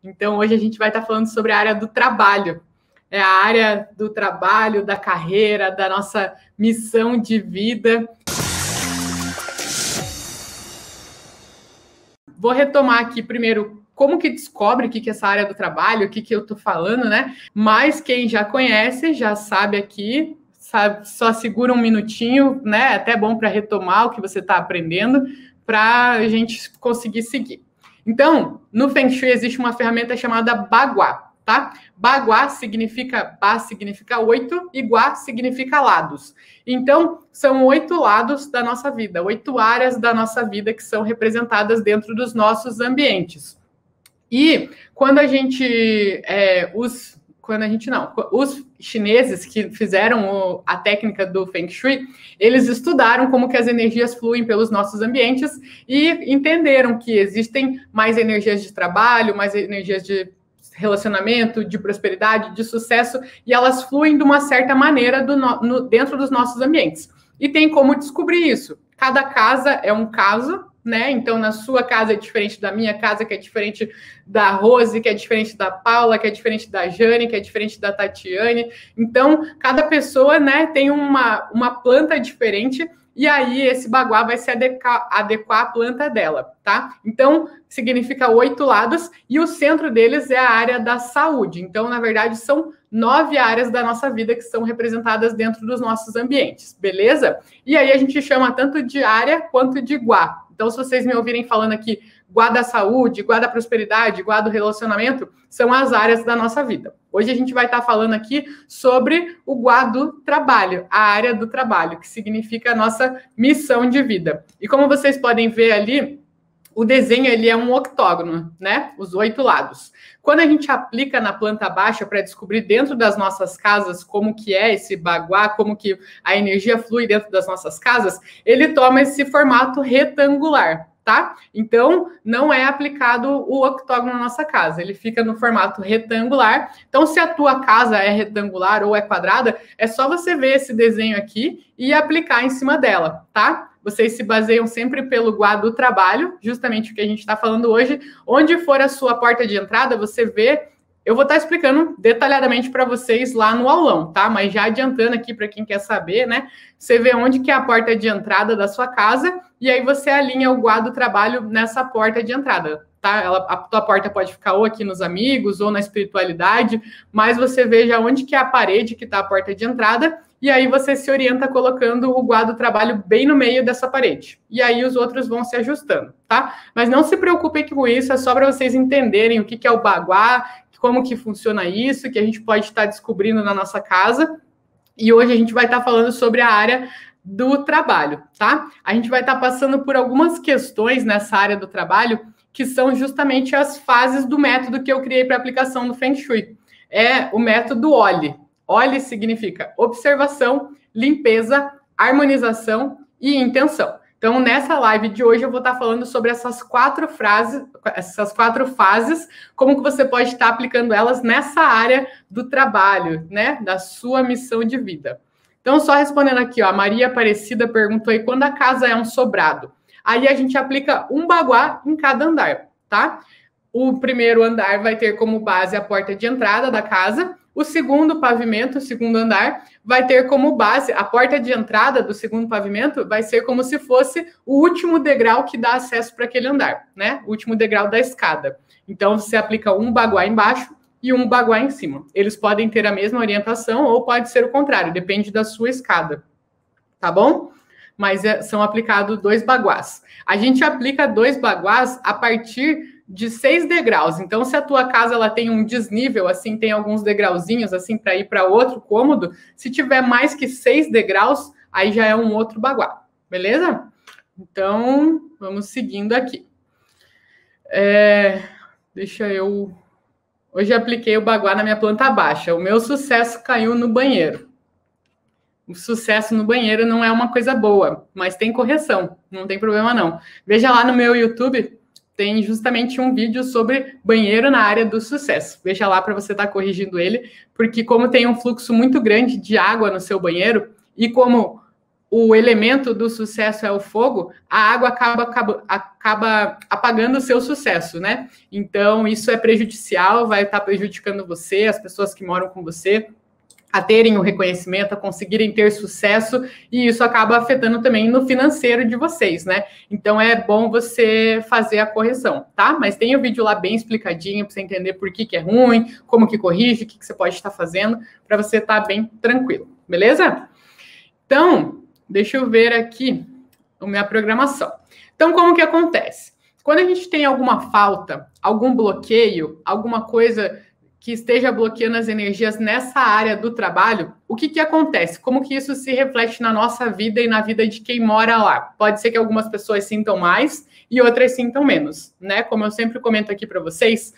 Então, hoje a gente vai estar falando sobre a área do trabalho. É a área do trabalho, da carreira, da nossa missão de vida. Vou retomar aqui primeiro como que descobre o que é essa área do trabalho, o que eu estou falando, né? Mas quem já conhece, já sabe aqui, sabe, só segura um minutinho, né? É até bom para retomar o que você está aprendendo, para a gente conseguir seguir. Então, no Feng Shui existe uma ferramenta chamada Bagua, tá? Bagua significa, Ba significa 8 e Gua significa lados. Então, são 8 lados da nossa vida, 8 áreas da nossa vida que são representadas dentro dos nossos ambientes. E quando a gente, os chineses que fizeram a técnica do Feng Shui, eles estudaram como que as energias fluem pelos nossos ambientes e entenderam que existem mais energias de trabalho, mais energias de relacionamento, de prosperidade, de sucesso, e elas fluem de uma certa maneira dentro dos nossos ambientes. E tem como descobrir isso. Cada casa é um caso, né? Então, na sua casa é diferente da minha casa, que é diferente da Rose, que é diferente da Paula, que é diferente da Jane, que é diferente da Tatiane. Então, cada pessoa, né, tem uma planta diferente, e aí esse Bagua vai se adequar à planta dela, tá? Então, significa 8 lados, e o centro deles é a área da saúde. Então, na verdade, são 9 áreas da nossa vida que são representadas dentro dos nossos ambientes, beleza? E aí a gente chama tanto de área quanto de Gua. Então, se vocês me ouvirem falando aqui Gua da saúde, Gua da prosperidade, Gua do relacionamento, são as áreas da nossa vida. Hoje a gente vai estar falando aqui sobre o Gua do trabalho, a área do trabalho, que significa a nossa missão de vida. E como vocês podem ver ali, o desenho ele é um octógono, né? Os 8 lados. Quando a gente aplica na planta baixa para descobrir dentro das nossas casas como que é esse Bagua, como que a energia flui dentro das nossas casas, ele toma esse formato retangular, tá? Então, não é aplicado o octógono na nossa casa, ele fica no formato retangular. Então, se a tua casa é retangular ou é quadrada, é só você ver esse desenho aqui e aplicar em cima dela, tá? Vocês se baseiam sempre pelo Gua do trabalho, justamente o que a gente está falando hoje. Onde for a sua porta de entrada, você vê. Eu vou estar explicando detalhadamente para vocês lá no aulão, tá? Mas já adiantando aqui para quem quer saber, né? Você vê onde que é a porta de entrada da sua casa e aí você alinha o Gua do trabalho nessa porta de entrada, tá? A tua porta pode ficar ou aqui nos amigos ou na espiritualidade, mas você veja onde que é a parede que está a porta de entrada e aí você se orienta colocando o Gua do trabalho bem no meio dessa parede. E aí os outros vão se ajustando, tá? Mas não se preocupem com isso, é só para vocês entenderem o que é o Bagua, como que funciona isso, que a gente pode estar descobrindo na nossa casa. E hoje a gente vai estar falando sobre a área do trabalho, tá? A gente vai estar passando por algumas questões nessa área do trabalho que são justamente as fases do método que eu criei para aplicação do Feng Shui. É o método OLI. OLI significa observação, limpeza, harmonização e intenção. Então, nessa live de hoje, eu vou estar falando sobre essas 4 fases, como que você pode estar aplicando elas nessa área do trabalho, né? Da sua missão de vida. Então, só respondendo aqui, ó, a Maria Aparecida perguntou aí, quando a casa é um sobrado? Aí a gente aplica um Bagua em cada andar, tá? O primeiro andar vai ter como base a porta de entrada da casa. O segundo pavimento, o segundo andar, vai ter como base, a porta de entrada do segundo pavimento vai ser como se fosse o último degrau que dá acesso para aquele andar, né? O último degrau da escada. Então, você aplica um Bagua embaixo e um Bagua em cima. Eles podem ter a mesma orientação ou pode ser o contrário, depende da sua escada, tá bom? Mas são aplicados 2 Baguás. A gente aplica 2 Baguás a partir de 6 degraus. Então, se a tua casa ela tem um desnível, assim, tem alguns degrauzinhos, assim, para ir para outro cômodo, se tiver mais que 6 degraus, aí já é um outro Bagua, beleza? Então, vamos seguindo aqui. Hoje apliquei o Bagua na minha planta baixa. O meu sucesso caiu no banheiro. O sucesso no banheiro não é uma coisa boa, mas tem correção, não tem problema não. Veja lá no meu YouTube, tem justamente um vídeo sobre banheiro na área do sucesso. Veja lá para você estar corrigindo ele, porque como tem um fluxo muito grande de água no seu banheiro, e como o elemento do sucesso é o fogo, a água acaba apagando o seu sucesso, né? Então, isso é prejudicial, vai estar prejudicando você, as pessoas que moram com você, a terem o reconhecimento, a conseguirem ter sucesso, e isso acaba afetando também no financeiro de vocês, né? Então, é bom você fazer a correção, tá? Mas tem o vídeo lá bem explicadinho para você entender por que é ruim, como que corrige, o que você pode estar fazendo, para você estar bem tranquilo, beleza? Então, deixa eu ver aqui a minha programação. Então, como que acontece? Quando a gente tem alguma falta, algum bloqueio, alguma coisa que esteja bloqueando as energias nessa área do trabalho, o que acontece? Como que isso se reflete na nossa vida e na vida de quem mora lá? Pode ser que algumas pessoas sintam mais e outras sintam menos, né? Como eu sempre comento aqui para vocês,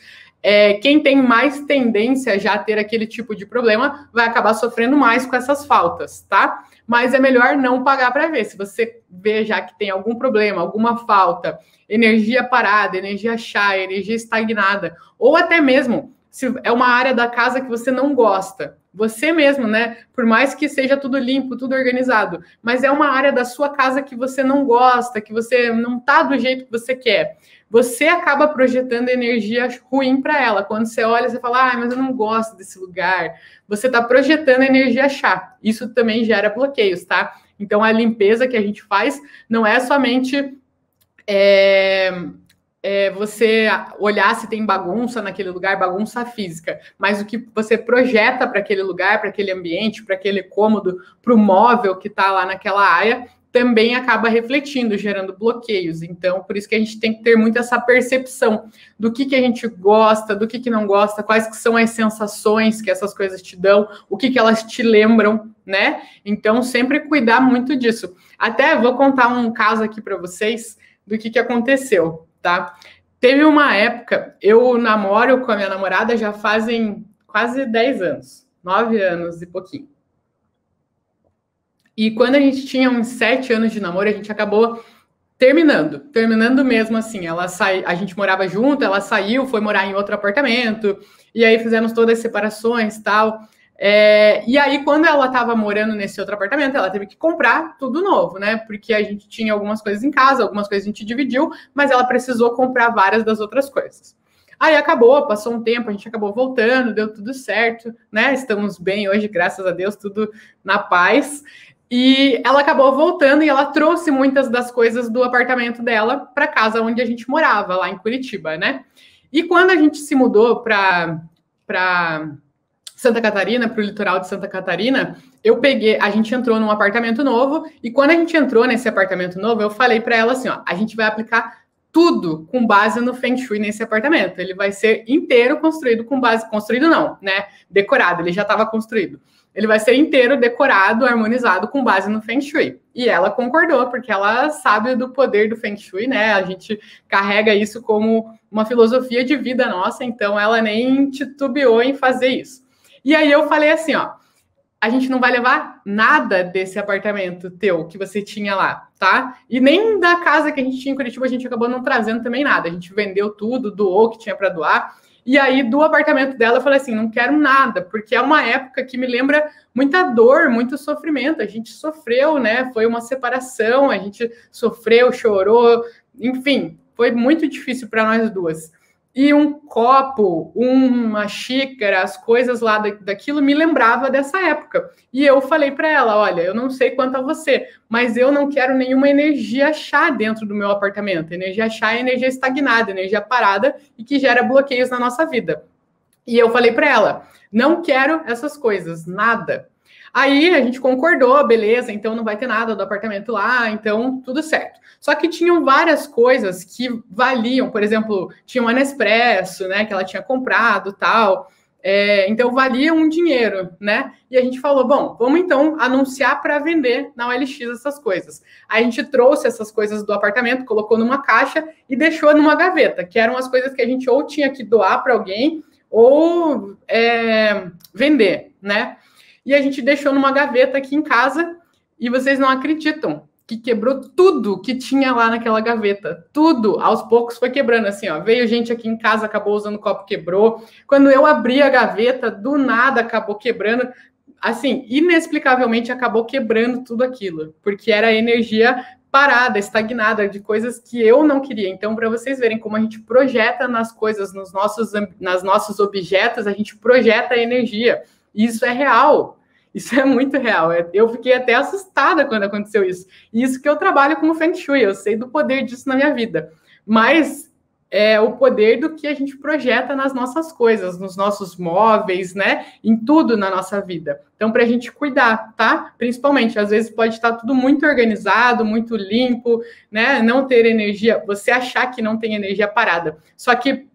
quem tem mais tendência já a ter aquele tipo de problema vai acabar sofrendo mais com essas faltas, tá? Mas é melhor não pagar para ver. Se você vê já que tem algum problema, alguma falta, energia parada, energia chá, energia estagnada, ou até mesmo se é uma área da casa que você não gosta, você mesmo, né? Por mais que seja tudo limpo, tudo organizado, mas é uma área da sua casa que você não gosta, que você não tá do jeito que você quer. Você acaba projetando energia ruim para ela. Quando você olha, você fala, mas eu não gosto desse lugar. Você está projetando energia chá. Isso também gera bloqueios, tá? Então, a limpeza que a gente faz não é somente você olhar se tem bagunça naquele lugar, bagunça física, mas o que você projeta para aquele lugar, para aquele ambiente, para aquele cômodo, para o móvel que está lá naquela área, também acaba refletindo, gerando bloqueios. Então, por isso que a gente tem que ter muito essa percepção do que a gente gosta, do que não gosta, quais que são as sensações que essas coisas te dão, o que elas te lembram, né? Então, sempre cuidar muito disso. Até vou contar um caso aqui para vocês do que aconteceu, tá? Teve uma época, eu namoro com a minha namorada já fazem quase 10 anos, 9 anos e pouquinho. E quando a gente tinha uns 7 anos de namoro, a gente acabou terminando mesmo assim. A gente morava junto, ela saiu, foi morar em outro apartamento, e aí fizemos todas as separações e tal. E aí, quando ela estava morando nesse outro apartamento, ela teve que comprar tudo novo, né? Porque a gente tinha algumas coisas em casa, algumas coisas a gente dividiu, mas ela precisou comprar várias das outras coisas. Aí acabou, passou um tempo, a gente acabou voltando, deu tudo certo, né? Estamos bem hoje, graças a Deus, tudo na paz. E ela acabou voltando e ela trouxe muitas das coisas do apartamento dela para casa onde a gente morava, lá em Curitiba, né? E quando a gente se mudou para Santa Catarina, para o litoral de Santa Catarina, a gente entrou num apartamento novo, e quando a gente entrou nesse apartamento novo, eu falei para ela assim, ó, a gente vai aplicar tudo com base no Feng Shui nesse apartamento. Ele vai ser inteiro construído com base... Construído não, né? Decorado, ele já estava construído. Ele vai ser inteiro decorado, harmonizado com base no Feng Shui. E ela concordou, porque ela sabe do poder do Feng Shui, né? A gente carrega isso como uma filosofia de vida nossa, então ela nem titubeou em fazer isso. E aí eu falei assim, ó, a gente não vai levar nada desse apartamento teu que você tinha lá, tá? E nem da casa que a gente tinha em Curitiba, a gente acabou não trazendo também nada. A gente vendeu tudo, doou o que tinha para doar. E aí, do apartamento dela, eu falei assim, não quero nada, porque é uma época que me lembra muita dor, muito sofrimento. A gente sofreu, né? Foi uma separação, a gente sofreu, chorou, enfim, foi muito difícil para nós duas. E um copo, uma xícara, as coisas lá daquilo me lembrava dessa época. E eu falei para ela, olha, eu não sei quanto a você, mas eu não quero nenhuma energia chá dentro do meu apartamento. Energia chá é energia estagnada, energia parada e que gera bloqueios na nossa vida. E eu falei para ela, não quero essas coisas, nada. Aí a gente concordou, beleza, então não vai ter nada do apartamento lá, então tudo certo. Só que tinham várias coisas que valiam, por exemplo, tinha um Nespresso, né, que ela tinha comprado, tal, então valia um dinheiro, né? E a gente falou, bom, vamos então anunciar para vender na OLX essas coisas. Aí a gente trouxe essas coisas do apartamento, colocou numa caixa e deixou numa gaveta, que eram as coisas que a gente ou tinha que doar para alguém ou vender, né? E a gente deixou numa gaveta aqui em casa e vocês não acreditam que quebrou tudo que tinha lá naquela gaveta. Tudo, aos poucos foi quebrando, assim, ó. Veio gente aqui em casa, acabou usando o copo, quebrou. Quando eu abri a gaveta, do nada acabou quebrando. assim, inexplicavelmente acabou quebrando tudo aquilo, porque era energia parada, estagnada, de coisas que eu não queria. Então, para vocês verem como a gente projeta nas coisas, nos nossos objetos, a gente projeta a energia. Isso é real. Isso é muito real. Eu fiquei até assustada quando aconteceu isso. E isso que eu trabalho com o Feng Shui, eu sei do poder disso na minha vida. Mas é o poder do que a gente projeta nas nossas coisas, nos nossos móveis, né? Em tudo na nossa vida. Então, para a gente cuidar, tá? Principalmente, às vezes pode estar tudo muito organizado, muito limpo, né? Não ter energia, você achar que não tem energia parada. Só que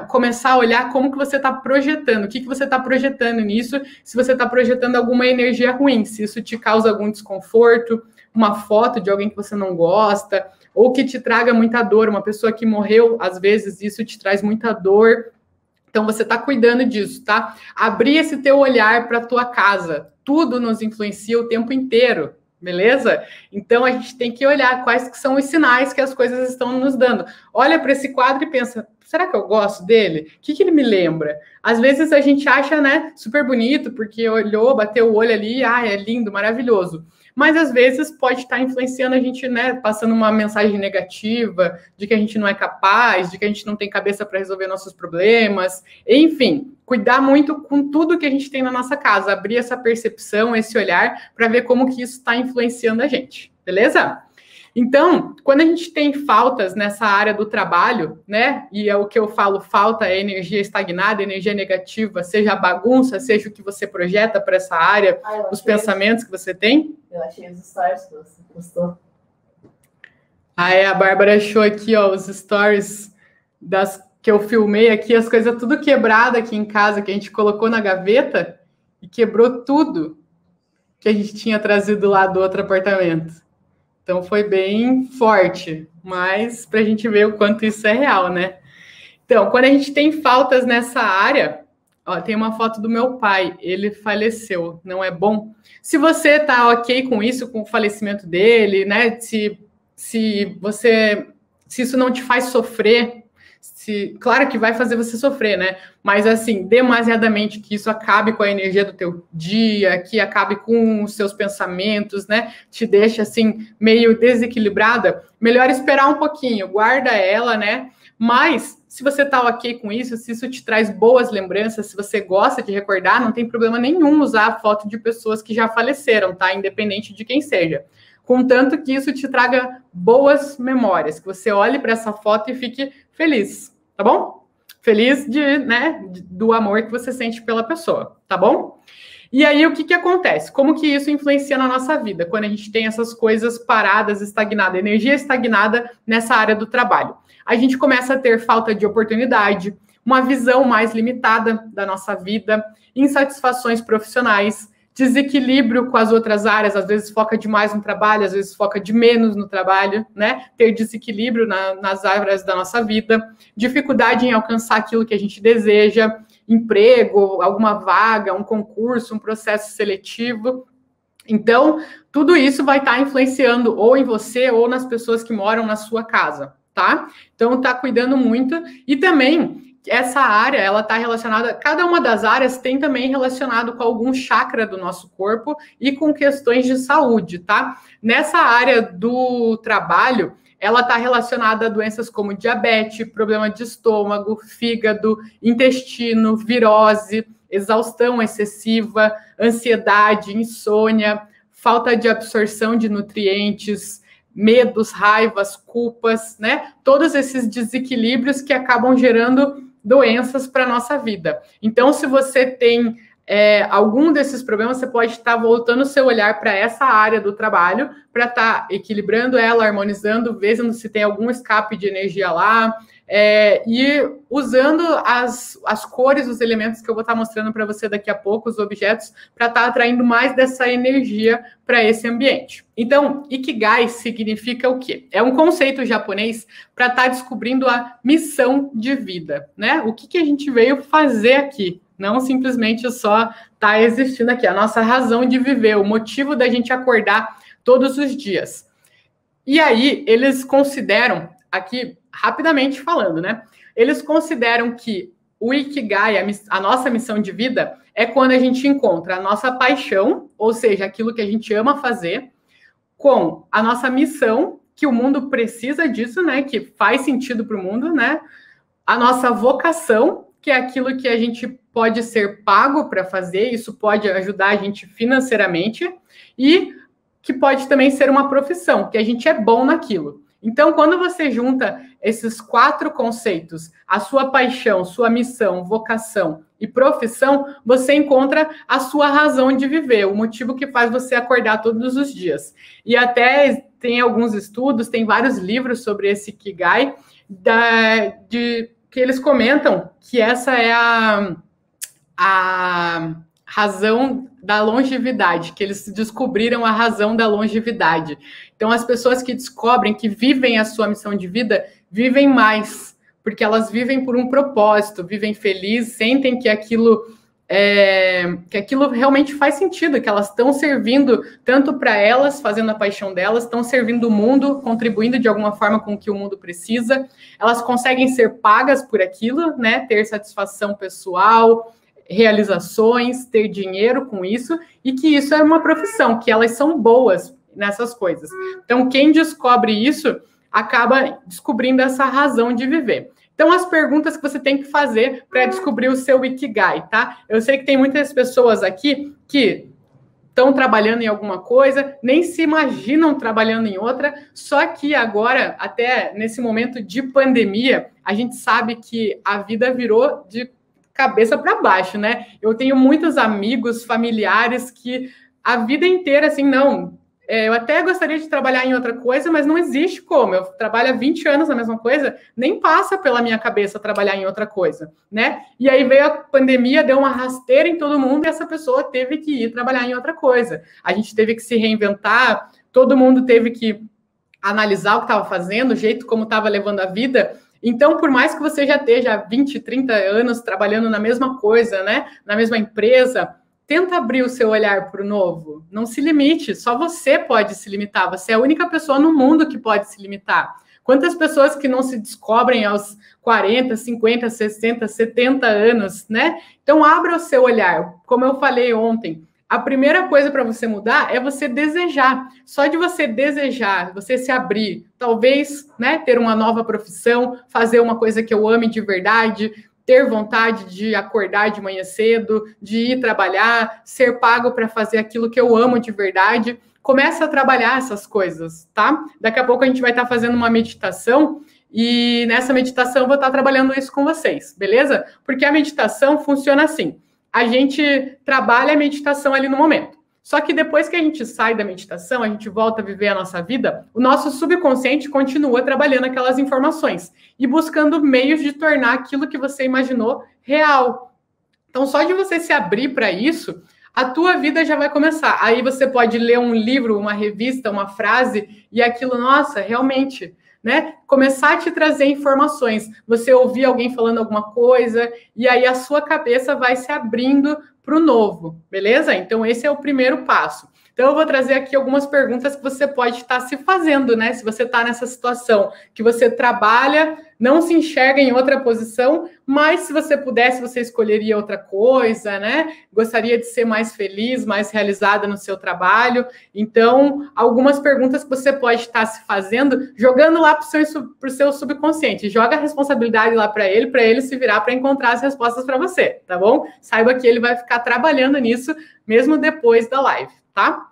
começar a olhar como que você está projetando, o que você está projetando nisso, se você está projetando alguma energia ruim, se isso te causa algum desconforto, uma foto de alguém que você não gosta, ou que te traga muita dor, uma pessoa que morreu, às vezes isso te traz muita dor. Então você está cuidando disso, tá? Abrir esse teu olhar para a tua casa, tudo nos influencia o tempo inteiro. Beleza? Então a gente tem que olhar quais que são os sinais que as coisas estão nos dando. Olha para esse quadro e pensa, será que eu gosto dele? O que ele me lembra? Às vezes a gente acha, né, super bonito, porque olhou, bateu o olho ali, é lindo, maravilhoso. Mas às vezes pode estar influenciando a gente, né, passando uma mensagem negativa, de que a gente não é capaz, de que a gente não tem cabeça para resolver nossos problemas, enfim, cuidar muito com tudo que a gente tem na nossa casa, abrir essa percepção, esse olhar, para ver como que isso está influenciando a gente, beleza? Então, quando a gente tem faltas nessa área do trabalho, né, e é o que eu falo, falta é energia estagnada, energia negativa, seja a bagunça, seja o que você projeta para essa área, os pensamentos que você tem. Eu achei os stories que você postou. A Bárbara achou aqui, ó, os stories que eu filmei aqui, as coisas tudo quebrada aqui em casa, que a gente colocou na gaveta e quebrou tudo que a gente tinha trazido lá do outro apartamento. Então, foi bem forte, mas para a gente ver o quanto isso é real, né? Então, quando a gente tem faltas nessa área, ó, tem uma foto do meu pai, ele faleceu, não é bom? Se você tá ok com isso, com o falecimento dele, né? Se isso não te faz sofrer, claro que vai fazer você sofrer, né? Mas assim, demasiadamente que isso acabe com a energia do teu dia, que acabe com os seus pensamentos, né? Te deixa assim meio desequilibrada. Melhor esperar um pouquinho, guarda ela, né? Mas se você tá ok com isso, se isso te traz boas lembranças, se você gosta de recordar, não tem problema nenhum usar a foto de pessoas que já faleceram, tá? Independente de quem seja. Contanto que isso te traga boas memórias, que você olhe para essa foto e fique feliz, tá bom? Feliz do amor que você sente pela pessoa, tá bom? E aí, o que acontece? Como que isso influencia na nossa vida, quando a gente tem essas coisas paradas, estagnadas, energia estagnada nessa área do trabalho? A gente começa a ter falta de oportunidade, uma visão mais limitada da nossa vida, insatisfações profissionais, desequilíbrio com as outras áreas, às vezes foca demais no trabalho, às vezes foca de menos no trabalho, né? Ter desequilíbrio nas áreas da nossa vida, dificuldade em alcançar aquilo que a gente deseja, emprego, alguma vaga, um concurso, um processo seletivo. Então, tudo isso vai estar influenciando ou em você ou nas pessoas que moram na sua casa, tá? Então, tá cuidando muito. E também, essa área, ela está relacionada, cada uma das áreas tem também relacionado com algum chakra do nosso corpo e com questões de saúde, tá? Nessa área do trabalho, ela está relacionada a doenças como diabetes, problema de estômago, fígado, intestino, virose, exaustão excessiva, ansiedade, insônia, falta de absorção de nutrientes, medos, raivas, culpas, né? Todos esses desequilíbrios que acabam gerando doenças para a nossa vida. Então, se você tem algum desses problemas, você pode estar voltando o seu olhar para essa área do trabalho, para estar equilibrando ela, harmonizando, vendo se tem algum escape de energia lá, e usando as cores, os elementos que eu vou estar mostrando para você daqui a pouco, os objetos, para estar atraindo mais dessa energia para esse ambiente. Então, Ikigai significa o quê? É um conceito japonês para estar descobrindo a missão de vida, né? O que a gente veio fazer aqui? Não simplesmente só estar existindo aqui, a nossa razão de viver, o motivo da gente acordar todos os dias. E aí, eles consideram, aqui, rapidamente falando, né? Eles consideram que o Ikigai, a nossa missão de vida, é quando a gente encontra a nossa paixão, ou seja, aquilo que a gente ama fazer, com a nossa missão, que o mundo precisa disso, né? Que faz sentido para o mundo, né? A nossa vocação, que é aquilo que a gente pode ser pago para fazer, isso pode ajudar a gente financeiramente, e que pode também ser uma profissão, que a gente é bom naquilo. Então, quando você junta esses 4 conceitos, a sua paixão, sua missão, vocação e profissão, você encontra a sua razão de viver, o motivo que faz você acordar todos os dias. E até tem alguns estudos, tem vários livros sobre esse Ikigai, que eles comentam que essa é a razão da longevidade, que eles descobriram a razão da longevidade. Então, as pessoas que descobrem, que vivem a sua missão de vida, vivem mais, porque elas vivem por um propósito, vivem felizes, sentem que aquilo realmente faz sentido, que elas estão servindo tanto para elas, fazendo a paixão delas, estão servindo o mundo, contribuindo de alguma forma com o que o mundo precisa, elas conseguem ser pagas por aquilo, né? Ter satisfação pessoal, realizações, ter dinheiro com isso, e que isso é uma profissão, que elas são boas nessas coisas. Então, quem descobre isso, acaba descobrindo essa razão de viver. Então, as perguntas que você tem que fazer para descobrir o seu Ikigai, tá? Eu sei que tem muitas pessoas aqui que estão trabalhando em alguma coisa, nem se imaginam trabalhando em outra, só que agora, até nesse momento de pandemia, a gente sabe que a vida virou de cabeça para baixo, né? Eu tenho muitos amigos, familiares que a vida inteira, assim, eu até gostaria de trabalhar em outra coisa, mas não existe como. Eu trabalho há 20 anos na mesma coisa, nem passa pela minha cabeça trabalhar em outra coisa, né? E aí veio a pandemia, deu uma rasteira em todo mundo e essa pessoa teve que ir trabalhar em outra coisa. A gente teve que se reinventar, todo mundo teve que analisar o que estava fazendo, o jeito como estava levando a vida. Então, por mais que você já esteja 20, 30 anos trabalhando na mesma coisa, né? Na mesma empresa, tenta abrir o seu olhar para o novo. Não se limite, só você pode se limitar. Você é a única pessoa no mundo que pode se limitar. Quantas pessoas que não se descobrem aos 40, 50, 60, 70 anos, né? Então, abra o seu olhar. Como eu falei ontem, a primeira coisa para você mudar é você desejar. Só de você desejar, você se abrir, talvez, né, ter uma nova profissão, fazer uma coisa que eu ame de verdade, ter vontade de acordar de manhã cedo, de ir trabalhar, ser pago para fazer aquilo que eu amo de verdade. Começa a trabalhar essas coisas, tá? Daqui a pouco a gente vai estar fazendo uma meditação e nessa meditação eu vou estar trabalhando isso com vocês, beleza? Porque a meditação funciona assim. A gente trabalha a meditação ali no momento. Só que depois que a gente sai da meditação, a gente volta a viver a nossa vida, o nosso subconsciente continua trabalhando aquelas informações e buscando meios de tornar aquilo que você imaginou real. Então, só de você se abrir para isso, a tua vida já vai começar. Aí você pode ler um livro, uma revista, uma frase, e aquilo, nossa, realmente, né? Começar a te trazer informações. Você ouvir alguém falando alguma coisa, e aí a sua cabeça vai se abrindo para o novo, beleza? Então, esse é o primeiro passo. Então, eu vou trazer aqui algumas perguntas que você pode estar se fazendo, né? Se você está nessa situação, que você trabalha, não se enxerga em outra posição, mas se você pudesse, você escolheria outra coisa, né? Gostaria de ser mais feliz, mais realizada no seu trabalho. Então, algumas perguntas que você pode estar se fazendo, jogando lá para o seu subconsciente. Joga a responsabilidade lá para ele se virar para encontrar as respostas para você, tá bom? Saiba que ele vai ficar trabalhando nisso, mesmo depois da live, tá?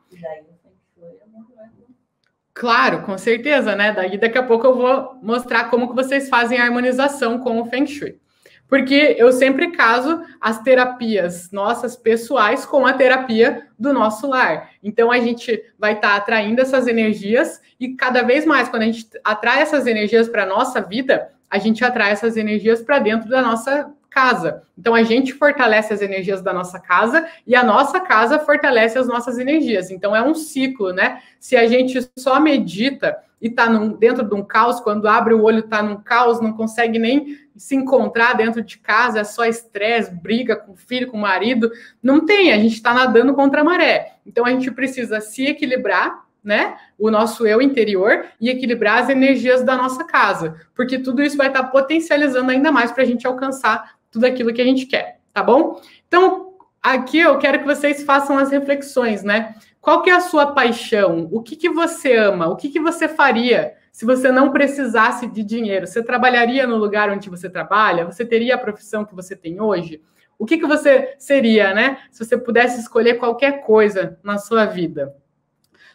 Claro, com certeza, né? Daqui a pouco eu vou mostrar como que vocês fazem a harmonização com o Feng Shui. Porque eu sempre caso as terapias nossas pessoais com a terapia do nosso lar. Então, a gente vai estar atraindo essas energias e cada vez mais, quando a gente atrai essas energias para a nossa vida, a gente atrai essas energias para dentro da nossa casa. Então, a gente fortalece as energias da nossa casa e a nossa casa fortalece as nossas energias. Então, é um ciclo, né? Se a gente só medita e está dentro de um caos, quando abre o olho está num caos, não consegue nem se encontrar dentro de casa, é só estresse, briga com o filho, com o marido, não tem, a gente está nadando contra a maré. Então, a gente precisa se equilibrar, né? O nosso eu interior e equilibrar as energias da nossa casa, porque tudo isso vai estar potencializando ainda mais para a gente alcançar tudo aquilo que a gente quer, tá bom? Então, aqui eu quero que vocês façam as reflexões, né? Qual que é a sua paixão? O que você ama? O que você faria se você não precisasse de dinheiro? Você trabalharia no lugar onde você trabalha? Você teria a profissão que você tem hoje? O que você seria, né? Se você pudesse escolher qualquer coisa na sua vida.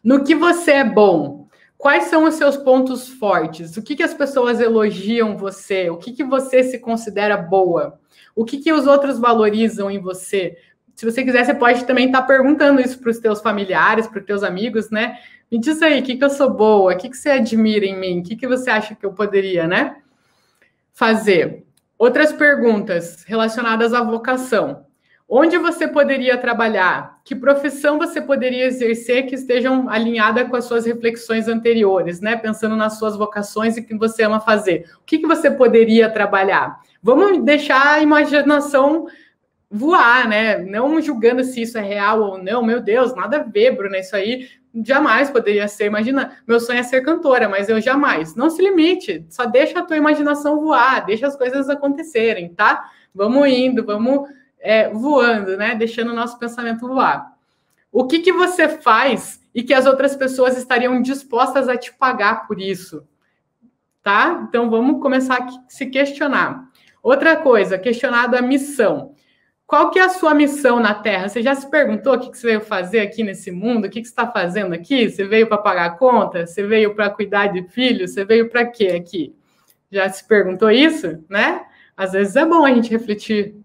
No que você é bom? Quais são os seus pontos fortes? O que as pessoas elogiam você? O que você se considera boa? O que os outros valorizam em você? Se você quiser, você pode também estar perguntando isso para os teus familiares, para os teus amigos, né? Me diz aí, o que eu sou boa? O que você admira em mim? O que você acha que eu poderia, né, fazer? Outras perguntas relacionadas à vocação. Onde você poderia trabalhar? Que profissão você poderia exercer que estejam alinhada com as suas reflexões anteriores, né? Pensando nas suas vocações e o que você ama fazer. O que você poderia trabalhar? Vamos deixar a imaginação voar, né? Não julgando se isso é real ou não. Meu Deus, nada a ver, Bruna, isso aí jamais poderia ser. Imagina, meu sonho é ser cantora, mas eu jamais. Não se limite, só deixa a tua imaginação voar, deixa as coisas acontecerem, tá? Vamos indo, vamos voando, né? Deixando o nosso pensamento voar. O que você faz e que as outras pessoas estariam dispostas a te pagar por isso? Tá? Então, vamos começar a se questionar. Outra coisa, questionado a missão. Qual que é a sua missão na Terra? Você já se perguntou o que você veio fazer aqui nesse mundo? O que você está fazendo aqui? Você veio para pagar a conta? Você veio para cuidar de filhos? Você veio para quê aqui? Já se perguntou isso, né? Às vezes é bom a gente refletir,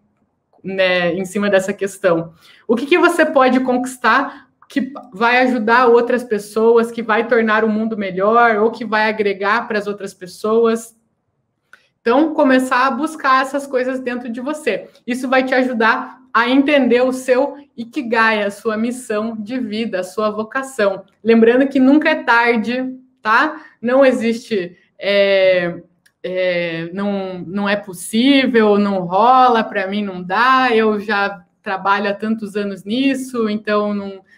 né, em cima dessa questão. O que você pode conquistar que vai ajudar outras pessoas, que vai tornar o mundo melhor ou que vai agregar para as outras pessoas? Então, começar a buscar essas coisas dentro de você. Isso vai te ajudar a entender o seu Ikigai, a sua missão de vida, a sua vocação. Lembrando que nunca é tarde, tá? Não existe, não é possível, não rola, para mim não dá, eu já trabalho há tantos anos nisso, então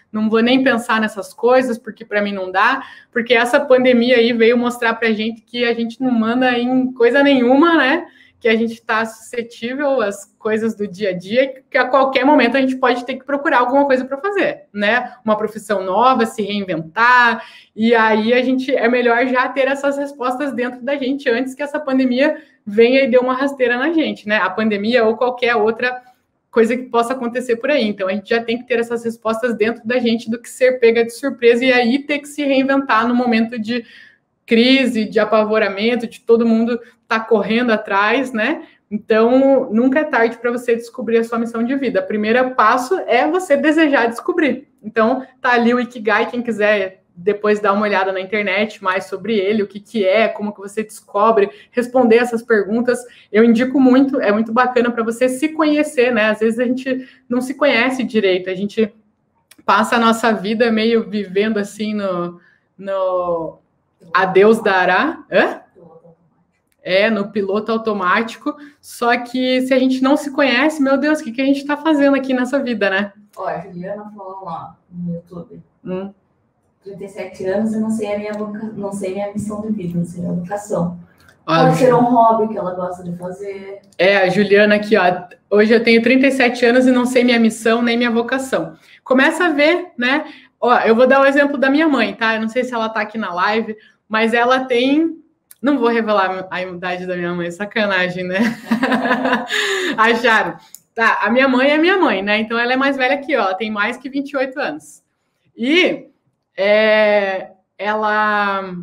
não vou nem pensar nessas coisas, porque para mim não dá, porque essa pandemia aí veio mostrar para a gente que a gente não manda em coisa nenhuma, né? Que a gente está suscetível às coisas do dia a dia, que a qualquer momento a gente pode ter que procurar alguma coisa para fazer, né? Uma profissão nova, se reinventar, e aí é melhor já ter essas respostas dentro da gente antes que essa pandemia venha e dê uma rasteira na gente, né? A pandemia ou qualquer outra coisa que possa acontecer por aí. Então, a gente já tem que ter essas respostas dentro da gente do que ser pega de surpresa e aí ter que se reinventar no momento de crise, de apavoramento, de todo mundo tá correndo atrás, né? Então, nunca é tarde para você descobrir a sua missão de vida. O primeiro passo é você desejar descobrir. Então, tá ali o Ikigai, quem quiser depois dar uma olhada na internet mais sobre ele, o que é, como que você descobre, responder essas perguntas, eu indico muito, é muito bacana para você se conhecer, né? Às vezes a gente não se conhece direito, a gente passa a nossa vida meio vivendo assim no a Deus dará, no piloto automático, só que se a gente não se conhece, meu Deus, o que a gente está fazendo aqui nessa vida, né? Ó, a Juliana falou lá no YouTube. 37 anos e não sei minha missão de vida, não sei a vocação. Pode ser um hobby que ela gosta de fazer. A Juliana aqui, ó. Hoje eu tenho 37 anos e não sei minha missão nem minha vocação. Começa a ver, né? Ó, eu vou dar o exemplo da minha mãe, tá? Eu não sei se ela tá aqui na live, mas ela tem... Não vou revelar a idade da minha mãe, sacanagem, né? Acharam. Tá, a minha mãe é minha mãe, né? Então ela é mais velha que eu, ela tem mais que 28 anos. E ela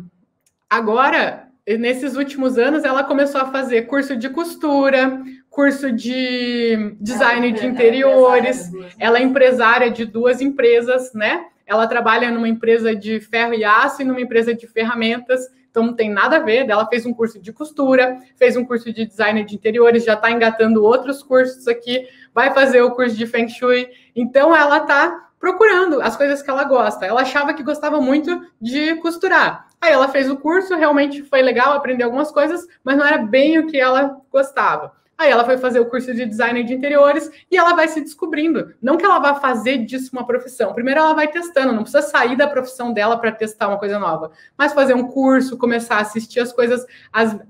agora, nesses últimos anos, ela começou a fazer curso de costura, curso de design de interiores. Ela é empresária de 2 empresas, né? Ela trabalha numa empresa de ferro e aço e numa empresa de ferramentas. Então, não tem nada a ver. Ela fez um curso de costura, fez um curso de design de interiores, já está engatando outros cursos aqui, vai fazer o curso de Feng Shui. Então, ela está procurando as coisas que ela gosta. Ela achava que gostava muito de costurar. Aí ela fez o curso, realmente foi legal, aprendeu algumas coisas, mas não era bem o que ela gostava. Aí ela foi fazer o curso de design de interiores e ela vai se descobrindo. Não que ela vá fazer disso uma profissão. Primeiro ela vai testando, não precisa sair da profissão dela para testar uma coisa nova. Mas fazer um curso, começar a assistir as coisas.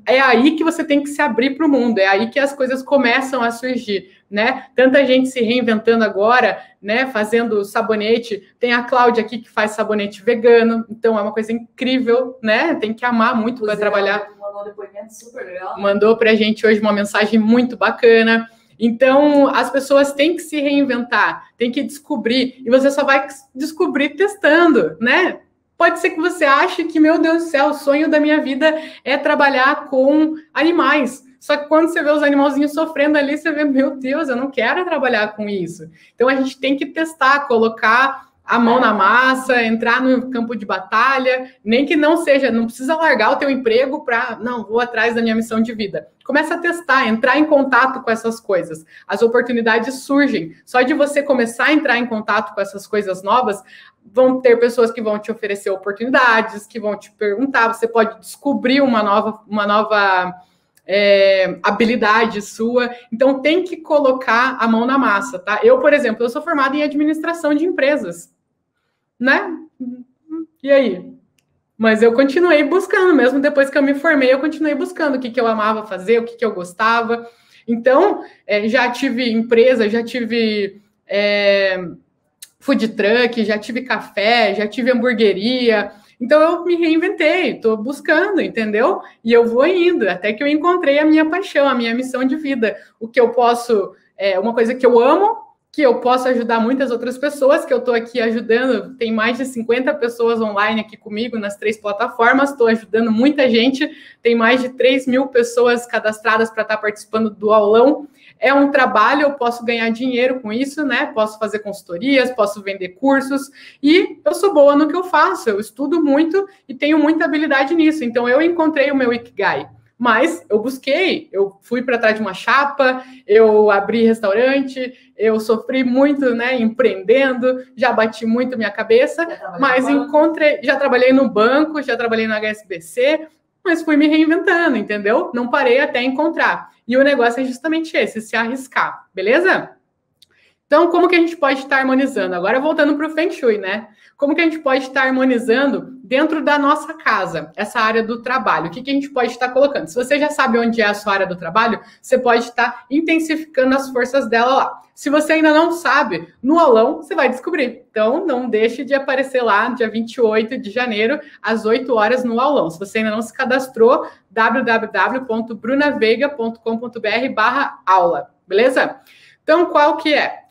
É aí que você tem que se abrir para o mundo, é aí que as coisas começam a surgir, né? Tanta gente se reinventando agora, né? Fazendo sabonete. Tem a Cláudia aqui que faz sabonete vegano, então é uma coisa incrível, né? Tem que amar muito para trabalhar. Mandou um depoimento super legal. Mandou para a gente hoje uma mensagem muito bacana. Então, as pessoas têm que se reinventar, têm que descobrir, e você só vai descobrir testando, né? Pode ser que você ache que, meu Deus do céu, o sonho da minha vida é trabalhar com animais. Só que quando você vê os animalzinhos sofrendo ali, você vê, meu Deus, eu não quero trabalhar com isso. Então, a gente tem que testar, colocar a mão na massa, entrar no campo de batalha, nem que não seja, não precisa largar o teu emprego para, não, vou atrás da minha missão de vida. Começa a testar, entrar em contato com essas coisas. As oportunidades surgem. Só de você começar a entrar em contato com essas coisas novas, vão ter pessoas que vão te oferecer oportunidades, que vão te perguntar, você pode descobrir uma nova habilidade sua. Então, tem que colocar a mão na massa, tá? Eu, por exemplo, eu sou formada em administração de empresas, né? E aí? Mas eu continuei buscando, mesmo depois que eu me formei, eu continuei buscando o que eu amava fazer, o que eu gostava. Então, já tive empresa, já tive food truck, já tive café, já tive hamburgueria. Então, eu me reinventei, estou buscando, entendeu? E eu vou indo, até que eu encontrei a minha paixão, a minha missão de vida. O que eu posso, uma coisa que eu amo, que eu posso ajudar muitas outras pessoas, que eu estou aqui ajudando, tem mais de 50 pessoas online aqui comigo nas 3 plataformas, estou ajudando muita gente, tem mais de 3.000 pessoas cadastradas para estar participando do aulão. É um trabalho, eu posso ganhar dinheiro com isso, né? Posso fazer consultorias, posso vender cursos, e eu sou boa no que eu faço, eu estudo muito e tenho muita habilidade nisso. Então, eu encontrei o meu Ikigai. Mas eu busquei, eu fui para trás de uma chapa, eu abri restaurante, eu sofri muito, né, empreendendo, já bati muito minha cabeça, mas já trabalhei no banco, já trabalhei no HSBC, mas fui me reinventando, entendeu? Não parei até encontrar. E o negócio é justamente esse, se arriscar, beleza? Então, como que a gente pode estar harmonizando? Agora, voltando para o Feng Shui, né? Como que a gente pode estar harmonizando dentro da nossa casa, essa área do trabalho? O que a gente pode estar colocando? Se você já sabe onde é a sua área do trabalho, você pode estar intensificando as forças dela lá. Se você ainda não sabe, no aulão você vai descobrir. Então, não deixe de aparecer lá, dia 28 de janeiro, às 8 horas no aulão. Se você ainda não se cadastrou, www.brunaveiga.com.br/aula, beleza? Então, qual que é?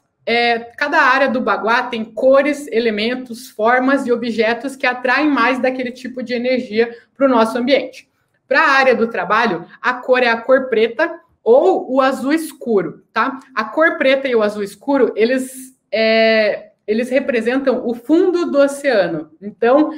Cada área do Bagua tem cores, elementos, formas e objetos que atraem mais daquele tipo de energia para o nosso ambiente. Para a área do trabalho, a cor é a cor preta ou o azul escuro, tá? A cor preta e o azul escuro, eles representam o fundo do oceano. Então,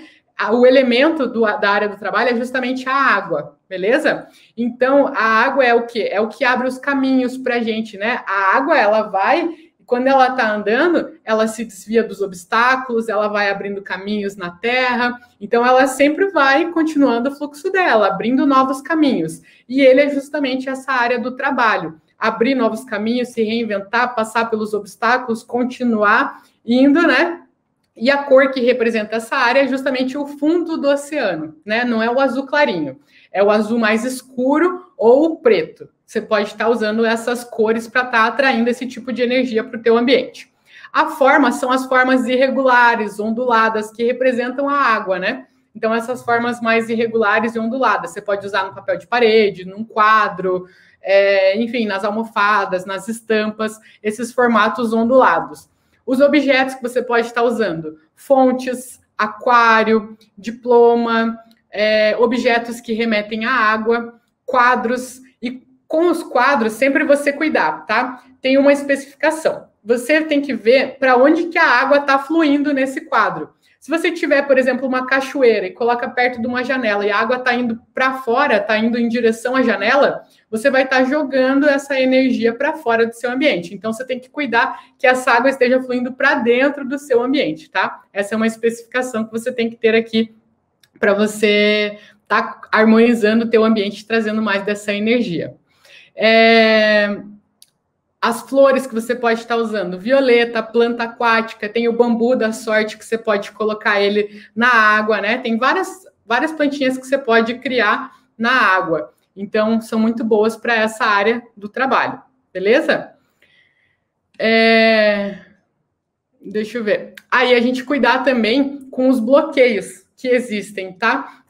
o elemento da área do trabalho é justamente a água, beleza? Então, a água é o quê? É o que abre os caminhos para a gente, né? A água, ela vai... Quando ela está andando, ela se desvia dos obstáculos, ela vai abrindo caminhos na terra, então ela sempre vai continuando o fluxo dela, abrindo novos caminhos. E ele é justamente essa área do trabalho, abrir novos caminhos, se reinventar, passar pelos obstáculos, continuar indo, né? E a cor que representa essa área é justamente o fundo do oceano, né? Não é o azul clarinho, é o azul mais escuro ou o preto. Você pode estar usando essas cores para estar atraindo esse tipo de energia para o teu ambiente. A forma são as formas irregulares, onduladas, que representam a água, né? Então, essas formas mais irregulares e onduladas, você pode usar no papel de parede, num quadro, enfim, nas almofadas, nas estampas, esses formatos ondulados. Os objetos que você pode estar usando, fontes, aquário, diploma, objetos que remetem à água, quadros. E com os quadros, sempre você cuidar, tá? Tem uma especificação. Você tem que ver para onde que a água está fluindo nesse quadro. Se você tiver, por exemplo, uma cachoeira e coloca perto de uma janela e a água está indo para fora, está indo em direção à janela, você vai estar jogando essa energia para fora do seu ambiente. Então, você tem que cuidar que essa água esteja fluindo para dentro do seu ambiente, tá? Essa é uma especificação que você tem que ter aqui para você estar harmonizando o teu ambiente, trazendo mais dessa energia. As flores que você pode estar usando, violeta, planta aquática, tem o bambu da sorte que você pode colocar ele na água, né? Tem várias plantinhas que você pode criar na água. Então, são muito boas para essa área do trabalho, beleza? Deixa eu ver. Aí a gente cuidar também com os bloqueios que existem, tá?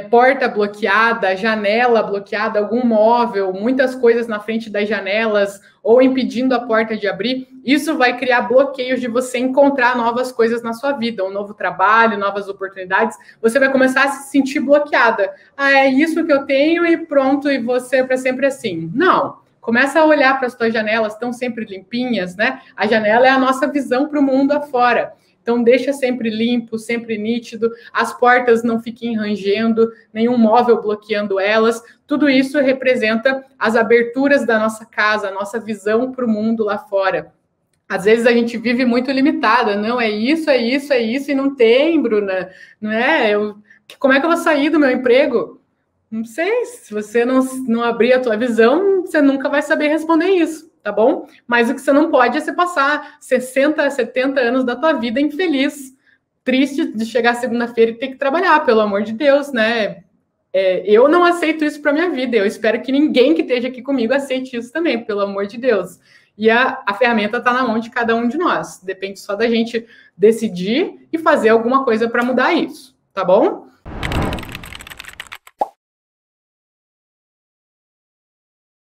Porta bloqueada, janela bloqueada, algum móvel, muitas coisas na frente das janelas ou impedindo a porta de abrir, isso vai criar bloqueios de você encontrar novas coisas na sua vida, um novo trabalho, novas oportunidades. Você vai começar a se sentir bloqueada. É isso que eu tenho e pronto, e você é para sempre assim. Não. Começa a olhar para as suas janelas, estão sempre limpinhas, né? A janela é a nossa visão para o mundo afora. Então, deixa sempre limpo, sempre nítido, as portas não fiquem rangendo, nenhum móvel bloqueando elas. Tudo isso representa as aberturas da nossa casa, a nossa visão para o mundo lá fora. Às vezes a gente vive muito limitada, não, é isso, e não tem, Bruna, não é? Como é que eu vou sair do meu emprego? Não sei, se você não abrir a tua visão, você nunca vai saber responder isso. Tá bom? Mas o que você não pode é você passar 60, 70 anos da tua vida infeliz, triste de chegar segunda-feira e ter que trabalhar, pelo amor de Deus, né? Eu não aceito isso para minha vida, eu espero que ninguém que esteja aqui comigo aceite isso também, pelo amor de Deus. E a ferramenta está na mão de cada um de nós, depende só da gente decidir e fazer alguma coisa para mudar isso, tá bom?